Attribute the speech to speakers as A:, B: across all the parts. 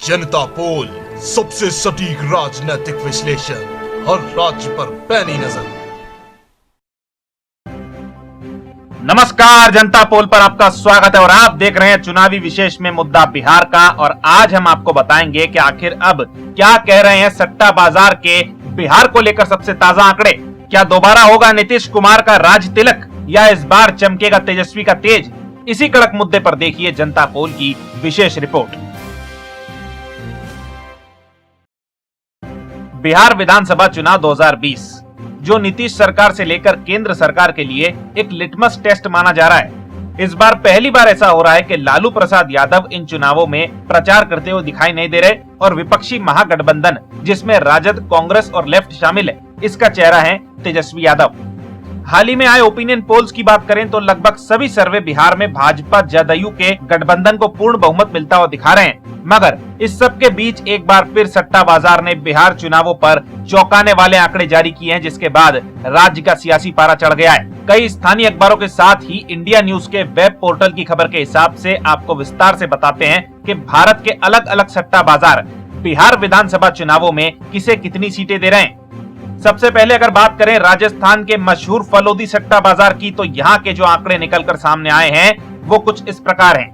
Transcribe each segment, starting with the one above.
A: जनता पोल, सबसे सटीक राजनीतिक विश्लेषण, हर राज्य पर पैनी नजर।
B: नमस्कार, जनता पोल पर आपका स्वागत है और आप देख रहे हैं चुनावी विशेष में मुद्दा बिहार का। और आज हम आपको बताएंगे कि आखिर अब क्या कह रहे हैं सट्टा बाजार के बिहार को लेकर सबसे ताजा आंकड़े। क्या दोबारा होगा नीतीश कुमार का राज तिलक या इस बार चमकेगा तेजस्वी का तेज? इसी कड़क मुद्दे पर देखिए जनता पोल की विशेष रिपोर्ट। बिहार विधानसभा चुनाव 2020 जो नीतीश सरकार से लेकर केंद्र सरकार के लिए एक लिटमस टेस्ट माना जा रहा है। इस बार पहली बार ऐसा हो रहा है कि लालू प्रसाद यादव इन चुनावों में प्रचार करते हुए दिखाई नहीं दे रहे और विपक्षी महागठबंधन जिसमें राजद, कांग्रेस और लेफ्ट शामिल है, इसका चेहरा है तेजस्वी यादव। हाल ही में आए ओपिनियन पोल्स की बात करें तो लगभग सभी सर्वे बिहार में भाजपा जदयू के गठबंधन को पूर्ण बहुमत मिलता हुआ दिखा रहे हैं। मगर इस सब के बीच एक बार फिर सट्टा बाजार ने बिहार चुनावों पर चौंकाने वाले आंकड़े जारी किए हैं, जिसके बाद राज्य का सियासी पारा चढ़ गया है। कई स्थानीय अखबारों के साथ ही इंडिया न्यूज के वेब पोर्टल की खबर के हिसाब से आपको विस्तार से बताते हैं कि भारत के अलग अलग सट्टा बाजार बिहार विधानसभा चुनावों में किसे कितनी सीटें दे रहे हैं। सबसे पहले अगर बात करें राजस्थान के मशहूर फलोदी सट्टा बाजार की, तो यहाँ के जो आंकड़े निकलकर सामने आए हैं वो कुछ इस प्रकार हैं।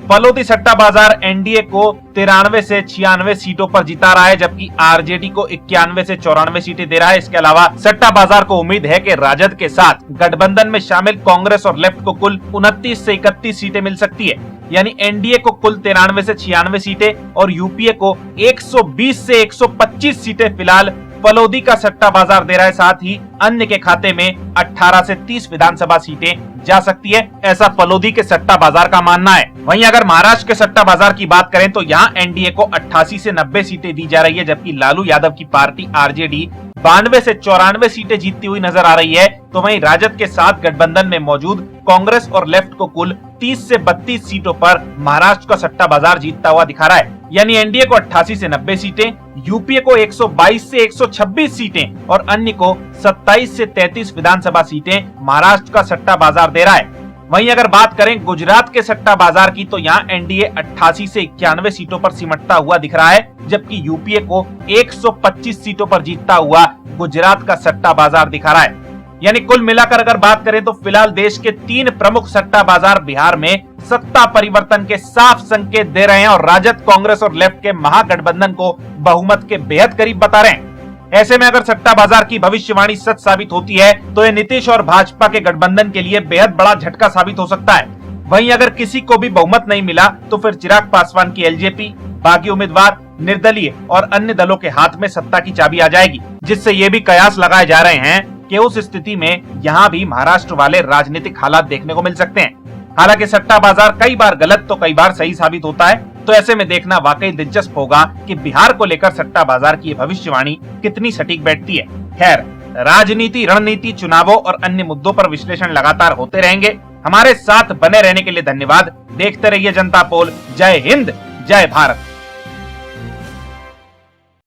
B: फलोदी सट्टा बाजार एनडीए को 93 से 96 सीटों पर जिता रहा है, जबकि आरजेडी को 91 से 94 सीटें दे रहा है। इसके अलावा सट्टा बाजार को उम्मीद है कि राजद के साथ गठबंधन में शामिल कांग्रेस और लेफ्ट को कुल 29 से 31 सीटें मिल सकती है। यानी एनडीए को कुल 93 से 96 सीटें और यूपीए को 120 से 125 सीटें फिलहाल फलोदी का सट्टा बाजार दे रहा है। साथ ही अन्य के खाते में 18 से 30 विधानसभा सीटें जा सकती है, ऐसा फलोदी के सट्टा बाजार का मानना है। वहीं अगर महाराष्ट्र के सट्टा बाजार की बात करें तो यहाँ एनडीए को 88 से 90 सीटें दी जा रही है, जबकि लालू यादव की पार्टी आरजेडी 92 से 94 सीटें जीतती हुई नजर आ रही है। तो वहीं राजद के साथ गठबंधन में मौजूद कांग्रेस और लेफ्ट को कुल 30 से 32 सीटों पर महाराष्ट्र का सट्टा बाजार जीतता हुआ दिखा रहा है। यानी एनडीए को 88 से 90 सीटें, यूपीए को 122 से 126 सीटें और अन्य को 27 से 33 विधानसभा सीटें महाराष्ट्र का सट्टा बाजार दे रहा है। वहीं अगर बात करें गुजरात के सट्टा बाजार की, तो यहाँ एनडीए 88 से 91 सीटों पर सिमटता हुआ दिख रहा है, जबकि यूपीए को 125 सीटों पर जीतता हुआ गुजरात का सट्टा बाजार दिखा रहा है। यानी कुल मिलाकर अगर बात करें तो फिलहाल देश के 3 प्रमुख सट्टा बाजार बिहार में सत्ता परिवर्तन के साफ संकेत दे रहे हैं और राजद, कांग्रेस और लेफ्ट के महागठबंधन को बहुमत के बेहद करीब बता रहे हैं। ऐसे में अगर सट्टा बाजार की भविष्यवाणी सच साबित होती है तो ये नीतीश और भाजपा के गठबंधन के लिए बेहद बड़ा झटका साबित हो सकता है। वहीं अगर किसी को भी बहुमत नहीं मिला तो फिर चिराग पासवान की एलजेपी, बागी उम्मीदवार, निर्दलीय और अन्य दलों के हाथ में सत्ता की चाबी आ जाएगी, जिससे ये भी कयास लगाए जा रहे हैं कि उस स्थिति में यहाँ भी महाराष्ट्र वाले राजनीतिक हालात देखने को मिल सकते हैं। हालांकि सट्टा बाजार कई बार गलत तो कई बार सही साबित होता है, तो ऐसे में देखना वाकई दिलचस्प होगा कि बिहार को लेकर सट्टा बाजार की भविष्यवाणी कितनी सटीक बैठती है। खैर, राजनीति, रणनीति, चुनावों और अन्य मुद्दों पर विश्लेषण लगातार होते रहेंगे। हमारे साथ बने रहने के लिए धन्यवाद। देखते रहिए जनता पोल। जय हिंद, जय भारत।